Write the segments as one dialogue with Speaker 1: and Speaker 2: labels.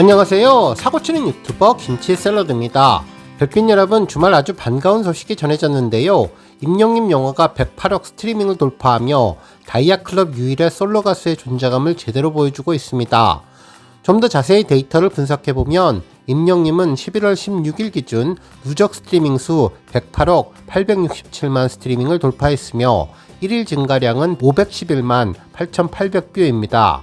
Speaker 1: 안녕하세요. 사고치는 유튜버 김치샐러드입니다. 별빛 여러분, 주말 아주 반가운 소식이 전해졌는데요. 임영님 영화가 108억 스트리밍을 돌파하며 다이아클럽 유일의 솔로 가수의 존재감을 제대로 보여주고 있습니다. 좀 더 자세히 데이터를 분석해보면 임영님은 11월 16일 기준 누적 스트리밍 수 108억 867만 스트리밍을 돌파했으며 1일 증가량은 511만 8,800뷰입니다.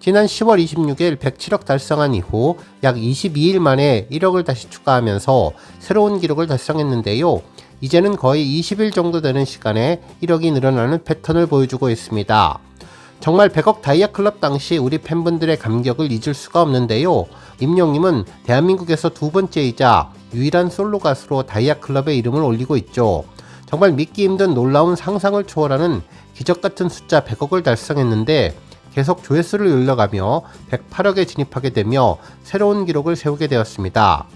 Speaker 1: 지난 10월 26일 107억 달성한 이후 약 22일 만에 1억을 다시 추가하면서 새로운 기록을 달성했는데요. 이제는 거의 20일 정도 되는 시간에 1억이 늘어나는 패턴을 보여주고 있습니다. 정말 100억 다이아클럽 당시 우리 팬분들의 감격을 잊을 수가 없는데요. 임영님은 대한민국에서 두 번째이자 유일한 솔로 가수로 다이아클럽의 이름을 올리고 있죠. 정말 믿기 힘든 놀라운 상상을 초월하는 기적같은 숫자 100억을 달성했는데 계속 조회수를 늘려가며 108억에 진입하게 되며 새로운 기록을 세우게 되었습니다.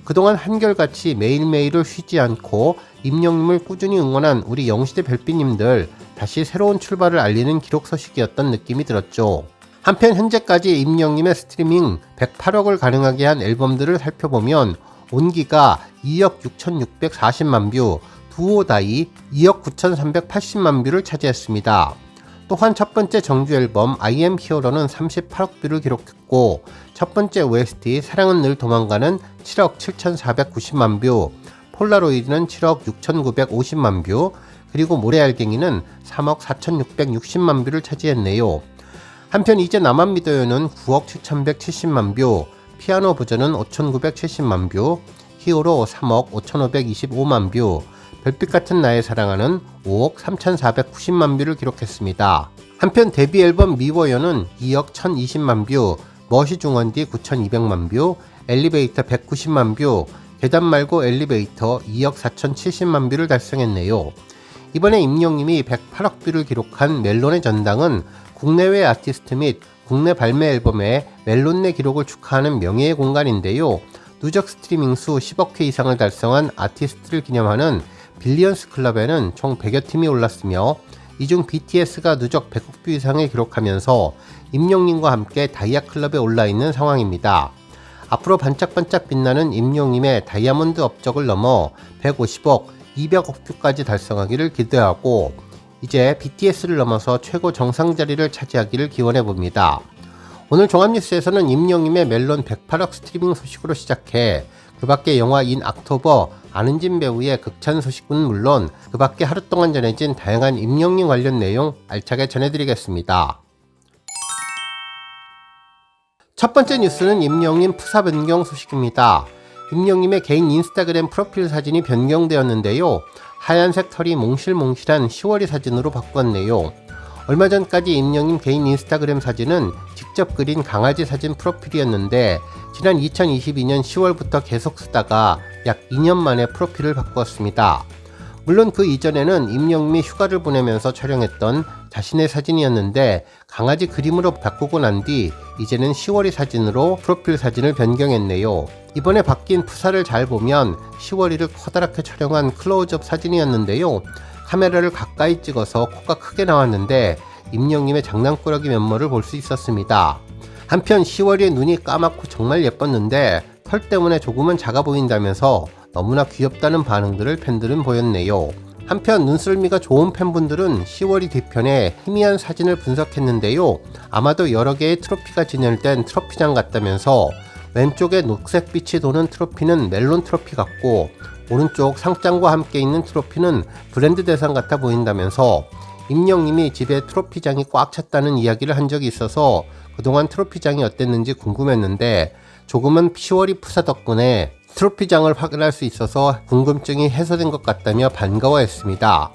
Speaker 1: 그동안 한결같이 매일매일을 쉬지 않고 임영님을 꾸준히 응원한 우리 영시대 별빛님들, 다시 새로운 출발을 알리는 기록 소식이었던 느낌이 들었죠. 한편 현재까지 임영님의 스트리밍 108억을 가능하게 한 앨범들을 살펴보면 온기가 2억 6,640만 뷰, 두오다이 2억 9,380만 뷰를 차지했습니다. 또한 첫 번째 정규 앨범 I am hero는 38억 뷰를 기록했고, 첫 번째 OST 사랑은 늘 도망가는 7억 7,490만 뷰, 폴라로이드는 7억 6,950만 뷰, 그리고 모래알갱이는 3억 4,660만 뷰를 차지했네요. 한편 이제 나만 믿어요는 9억 7,170만 뷰, 피아노 버전은 5,970만 뷰, 히어로 3억 5,525만 뷰, 별빛 같은 나의 사랑하는 5억 3,490만 뷰를 기록했습니다. 한편 데뷔 앨범 미워요는 2억 1,020만 뷰, 멋이 중원디 9,200만 뷰, 엘리베이터 190만 뷰, 계단 말고 엘리베이터 2억 4,070만 뷰를 달성했네요. 이번에 임영님이 108억 뷰를 기록한 멜론의 전당은 국내외 아티스트 및 국내 발매 앨범의 멜론 내 기록을 축하하는 명예의 공간인데요. 누적 스트리밍 수 10억 회 이상을 달성한 아티스트를 기념하는 빌리언스 클럽에는 총 100여 팀이 올랐으며, 이 중 BTS가 누적 100억 뷰 이상을 기록하면서 임영님과 함께 다이아클럽에 올라있는 상황입니다. 앞으로 반짝반짝 빛나는 임영님의 다이아몬드 업적을 넘어 150억, 200억 뷰까지 달성하기를 기대하고, 이제 BTS를 넘어서 최고 정상 자리를 차지하기를 기원해봅니다. 오늘 종합뉴스에서는 임영님의 멜론 108억 스트리밍 소식으로 시작해 그 밖에 영화 인 악토버 안은진 배우의 극찬 소식은 물론 그 밖에 하루 동안 전해진 다양한 임영님 관련 내용 알차게 전해드리겠습니다. 첫 번째 뉴스는 임영님 프사 변경 소식입니다. 임영님의 개인 인스타그램 프로필 사진이 변경되었는데요. 하얀색 털이 몽실몽실한 10월이 사진으로 바꿨네요. 얼마 전까지 임영님 개인 인스타그램 사진은 직접 그린 강아지 사진 프로필이었는데, 지난 2022년 10월부터 계속 쓰다가 약 2년 만에 프로필을 바꾸었습니다. 물론 그 이전에는 임영님이 휴가를 보내면서 촬영했던 자신의 사진이었는데, 강아지 그림으로 바꾸고 난 뒤 이제는 10월이 사진으로 프로필 사진을 변경했네요. 이번에 바뀐 프사를 잘 보면 10월이를 커다랗게 촬영한 클로즈업 사진이었는데요. 카메라를 가까이 찍어서 코가 크게 나왔는데 임영님의 장난꾸러기 면모를 볼 수 있었습니다. 한편 10월이의 눈이 까맣고 정말 예뻤는데 털 때문에 조금은 작아 보인다면서 너무나 귀엽다는 반응들을 팬들은 보였네요. 한편 눈썰미가 좋은 팬분들은 10월이 뒤편에 희미한 사진을 분석했는데요. 아마도 여러 개의 트로피가 진열된 트로피장 같다면서, 왼쪽에 녹색빛이 도는 트로피는 멜론 트로피 같고, 오른쪽 상장과 함께 있는 트로피는 브랜드 대상 같아 보인다면서, 임영님이 집에 트로피장이 꽉 찼다는 이야기를 한 적이 있어서 그동안 트로피장이 어땠는지 궁금했는데, 조금은 10월이 프사 덕분에 트로피장을 확인할 수 있어서 궁금증이 해소된 것 같다며 반가워했습니다.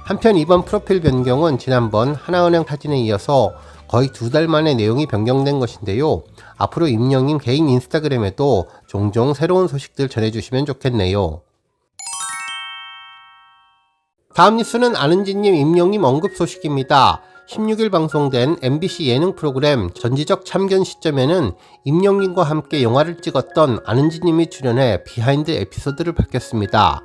Speaker 1: 한편 이번 프로필 변경은 지난번 하나은행 사진에 이어서 거의 2달 만에 내용이 변경된 것인데요. 앞으로 임영님 개인 인스타그램에도 종종 새로운 소식들 전해주시면 좋겠네요. 다음 뉴스는 안은진님, 임영님 언급 소식입니다. 16일 방송된 MBC 예능 프로그램 전지적 참견 시점에는 임영님과 함께 영화를 찍었던 안은진님이 출연해 비하인드 에피소드를 밝혔습니다.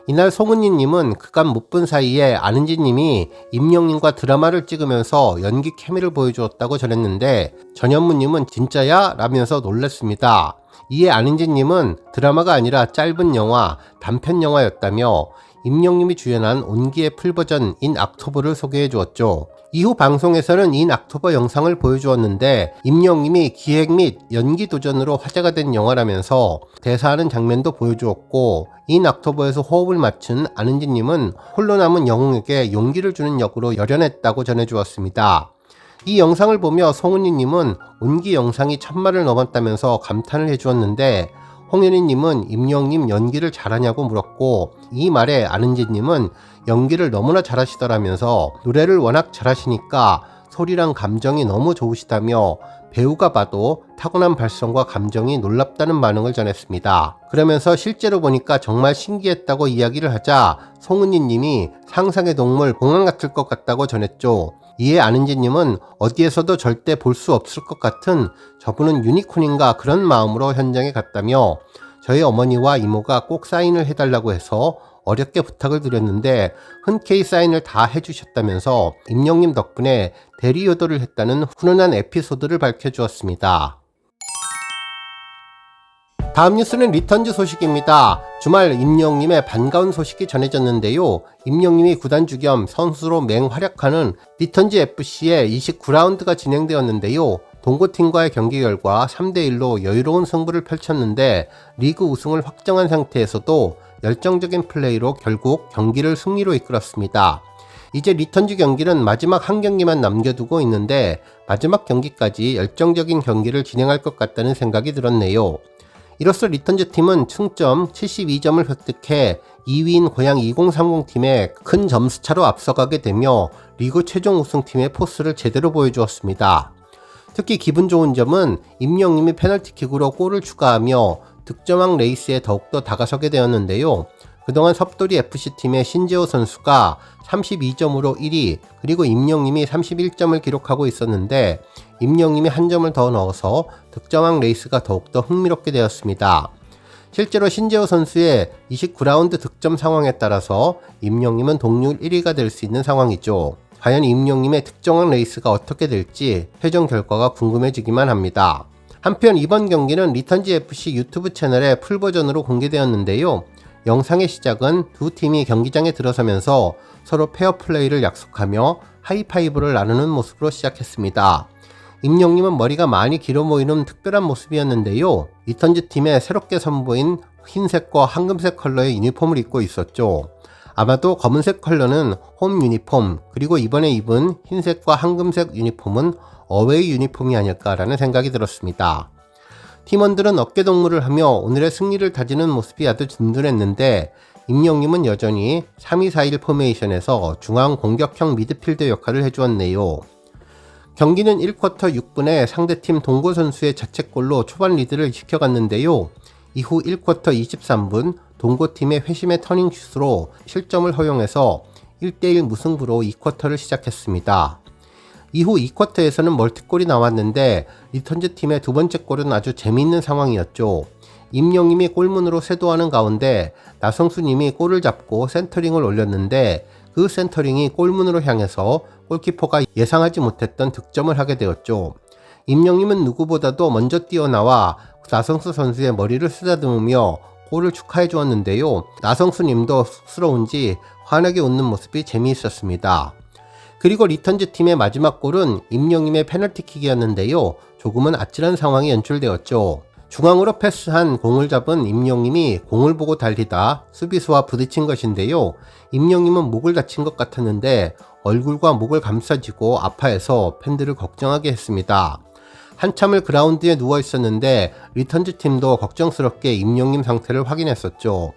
Speaker 1: 이날 송은이님은 그간 못 본 사이에 안은지님이 임영님과 드라마를 찍으면서 연기 케미를 보여주었다고 전했는데 전현무님은 진짜야? 라면서 놀랐습니다. 이에 안은지님은 드라마가 아니라 짧은 영화, 단편 영화였다며 임영님이 주연한 온기의 풀버전 인 악토버를 소개해 주었죠. 이후 방송에서는 인 악토버 영상을 보여주었는데 임영님이 기획 및 연기 도전으로 화제가 된 영화라면서 대사하는 장면도 보여주었고 인 악토버에서 호흡을 맞춘 안은지님은 홀로 남은 영웅에게 용기를 주는 역으로 열연했다고 전해주었습니다. 이 영상을 보며 송은이님은 온기 영상이 1000만을 넘었다면서 감탄을 해주었는데 홍현희님은 임영님 연기를 잘하냐고 물었고 이 말에 안은지님은 연기를 너무나 잘하시더라면서 노래를 워낙 잘하시니까 소리랑 감정이 너무 좋으시다며 배우가 봐도 타고난 발성과 감정이 놀랍다는 반응을 전했습니다. 그러면서 실제로 보니까 정말 신기했다고 이야기를 하자 송은이님이 상상의 동물 공항 같을 것 같다고 전했죠. 이에 안은지님은 어디에서도 절대 볼 수 없을 것 같은 저분은 유니콘인가 그런 마음으로 현장에 갔다며 저희 어머니와 이모가 꼭 사인을 해달라고 해서 어렵게 부탁을 드렸는데 흔쾌히 사인을 다 해주셨다면서 임영님 덕분에 대리효도를 했다는 훈훈한 에피소드를 밝혀주었습니다. 다음 뉴스는 리턴즈 소식입니다. 주말 임영님의 반가운 소식이 전해졌는데요. 임영님이 구단주 겸 선수로 맹활약하는 리턴즈 FC의 29라운드가 진행되었는데요. 동고팀과의 경기 결과 3대1로 여유로운 승부를 펼쳤는데 리그 우승을 확정한 상태에서도 열정적인 플레이로 결국 경기를 승리로 이끌었습니다. 이제 리턴즈 경기는 마지막 한 경기만 남겨두고 있는데 마지막 경기까지 열정적인 경기를 진행할 것 같다는 생각이 들었네요. 이로써 리턴즈 팀은 승점 72점을 획득해 2위인 고양 2030팀에 큰 점수차로 앞서가게 되며 리그 최종 우승팀의 포스를 제대로 보여주었습니다. 특히 기분 좋은 점은 임영님이 페널티킥으로 골을 추가하며 득점왕 레이스에 더욱더 다가서게 되었는데요. 그동안 섭돌이 FC팀의 신재호 선수가 32점으로 1위, 그리고 임영님이 31점을 기록하고 있었는데 임영님이 한 점을 더 넣어서 득점왕 레이스가 더욱더 흥미롭게 되었습니다. 실제로 신재호 선수의 29라운드 득점 상황에 따라서 임영님은 동률 1위가 될 수 있는 상황이죠. 과연 임영님의 득점왕 레이스가 어떻게 될지 최종 결과가 궁금해지기만 합니다. 한편 이번 경기는 리턴즈 FC 유튜브 채널에 풀버전으로 공개되었는데요. 영상의 시작은 두 팀이 경기장에 들어서면서 서로 페어플레이를 약속하며 하이파이브를 나누는 모습으로 시작했습니다. 임영님은 머리가 많이 길어 보이는 특별한 모습이었는데요. 리턴즈 팀에 새롭게 선보인 흰색과 황금색 컬러의 유니폼을 입고 있었죠. 아마도 검은색 컬러는 홈 유니폼, 그리고 이번에 입은 흰색과 황금색 유니폼은 어웨이 유니폼이 아닐까라는 생각이 들었습니다. 팀원들은 어깨동무를 하며 오늘의 승리를 다지는 모습이 아주 든든했는데 임영님은 여전히 3-2-4-1 포메이션에서 중앙 공격형 미드필더 역할을 해주었네요. 경기는 1쿼터 6분에 상대팀 동고 선수의 자책골로 초반 리드를 지켜갔는데요. 이후 1쿼터 23분 동고팀의 회심의 터닝슛으로 실점을 허용해서 1대1 무승부로 2쿼터를 시작했습니다. 이후 2쿼터에서는 멀티골이 나왔는데 리턴즈 팀의 두 번째 골은 아주 재미있는 상황이었죠. 임영님이 골문으로 쇄도하는 가운데 나성수님이 골을 잡고 센터링을 올렸는데 그 센터링이 골문으로 향해서 골키퍼가 예상하지 못했던 득점을 하게 되었죠. 임영님은 누구보다도 먼저 뛰어나와 나성수 선수의 머리를 쓰다듬으며 골을 축하해 주었는데요. 나성수님도 쑥스러운지 환하게 웃는 모습이 재미있었습니다. 그리고 리턴즈 팀의 마지막 골은 임영님의 페널티킥이었는데요. 조금은 아찔한 상황이 연출되었죠. 중앙으로 패스한 공을 잡은 임영님이 공을 보고 달리다 수비수와 부딪힌 것인데요. 임영님은 목을 다친 것 같았는데 얼굴과 목을 감싸쥐고 아파해서 팬들을 걱정하게 했습니다. 한참을 그라운드에 누워 있었는데 리턴즈 팀도 걱정스럽게 임영님 상태를 확인했었죠.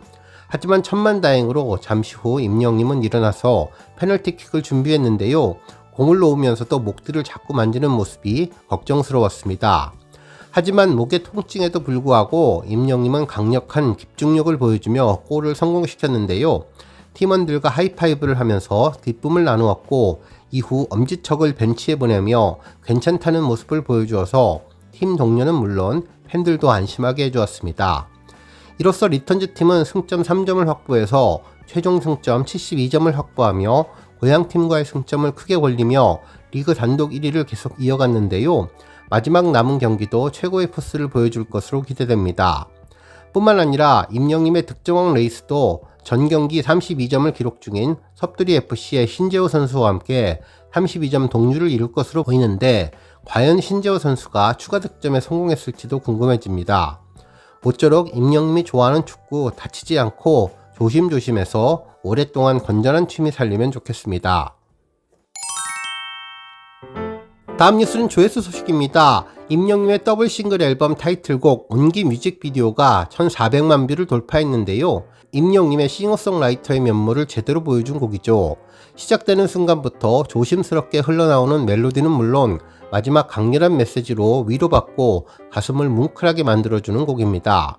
Speaker 1: 하지만 천만다행으로 잠시 후 임영님은 일어나서 페널티킥을 준비했는데요. 공을 놓으면서도 목들을 자꾸 만지는 모습이 걱정스러웠습니다. 하지만 목의 통증에도 불구하고 임영님은 강력한 집중력을 보여주며 골을 성공시켰는데요. 팀원들과 하이파이브를 하면서 기쁨을 나누었고 이후 엄지척을 벤치에 보내며 괜찮다는 모습을 보여주어서 팀 동료는 물론 팬들도 안심하게 해주었습니다. 이로써 리턴즈 팀은 승점 3점을 확보해서 최종 승점 72점을 확보하며 고향팀과의 승점을 크게 벌리며 리그 단독 1위를 계속 이어갔는데요. 마지막 남은 경기도 최고의 포스를 보여줄 것으로 기대됩니다. 뿐만 아니라 임영님의 득점왕 레이스도 전 경기 32점을 기록 중인 섭두리FC의 신재호 선수와 함께 32점 동률을 이룰 것으로 보이는데 과연 신재호 선수가 추가 득점에 성공했을지도 궁금해집니다. 모쪼록 임영님이 좋아하는 축구 다치지 않고 조심조심해서 오랫동안 건전한 취미 살리면 좋겠습니다. 다음 뉴스는 조회수 소식입니다. 임영님의 더블 싱글 앨범 타이틀곡 온기 뮤직비디오가 1400만 뷰를 돌파했는데요. 임영님의 싱어송라이터의 면모를 제대로 보여준 곡이죠. 시작되는 순간부터 조심스럽게 흘러나오는 멜로디는 물론 마지막 강렬한 메시지로 위로받고 가슴을 뭉클하게 만들어주는 곡입니다.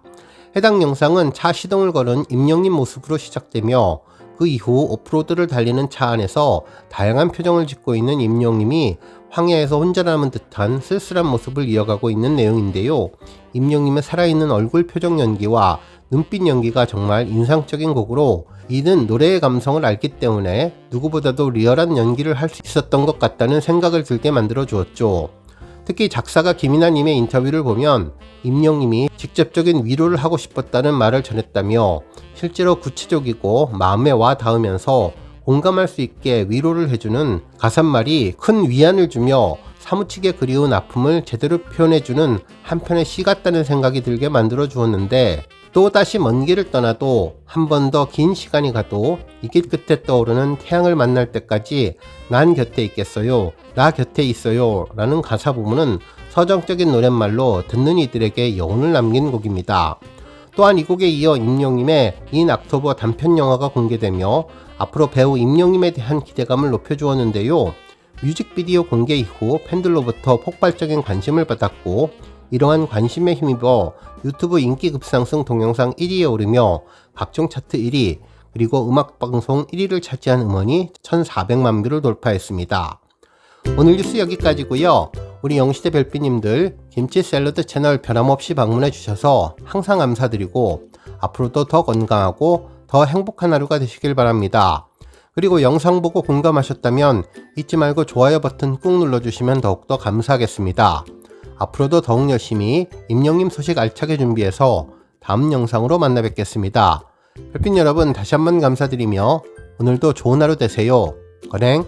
Speaker 1: 해당 영상은 차 시동을 거는 임영님 모습으로 시작되며 그 이후 오프로드를 달리는 차 안에서 다양한 표정을 짓고 있는 임영님이 황야에서 혼자 남은 듯한 쓸쓸한 모습을 이어가고 있는 내용인데요. 임영님의 살아있는 얼굴 표정 연기와 눈빛 연기가 정말 인상적인 곡으로 이는 노래의 감성을 알기 때문에 누구보다도 리얼한 연기를 할 수 있었던 것 같다는 생각을 들게 만들어 주었죠. 특히 작사가 김이나님의 인터뷰를 보면 임영님이 직접적인 위로를 하고 싶었다는 말을 전했다며 실제로 구체적이고 마음에 와 닿으면서 공감할 수 있게 위로를 해주는 가사말이 큰 위안을 주며 사무치게 그리운 아픔을 제대로 표현해주는 한편의 시 같다는 생각이 들게 만들어 주었는데 또다시 먼 길을 떠나도 한 번 더 긴 시간이 가도 이 길 끝에 떠오르는 태양을 만날 때까지 난 곁에 있겠어요. 나 곁에 있어요. 라는 가사 부분은 서정적인 노랫말로 듣는 이들에게 여운을 남긴 곡입니다. 또한 이 곡에 이어 임영님의 인 옥토버 단편 영화가 공개되며 앞으로 배우 임영님에 대한 기대감을 높여주었는데요. 뮤직비디오 공개 이후 팬들로부터 폭발적인 관심을 받았고 이러한 관심에 힘입어 유튜브 인기 급상승 동영상 1위에 오르며 각종 차트 1위 그리고 음악방송 1위를 차지한 음원이 1400만 뷰를 돌파했습니다. 오늘 뉴스 여기까지고요. 우리 영시대 별빛님들 김치 샐러드 채널 변함없이 방문해 주셔서 항상 감사드리고 앞으로도 더 건강하고 더 행복한 하루가 되시길 바랍니다. 그리고 영상 보고 공감하셨다면 잊지 말고 좋아요 버튼 꾹 눌러주시면 더욱더 감사하겠습니다. 앞으로도 더욱 열심히 임영님 소식 알차게 준비해서 다음 영상으로 만나 뵙겠습니다. 별빛 여러분 다시 한번 감사드리며 오늘도 좋은 하루 되세요. 건행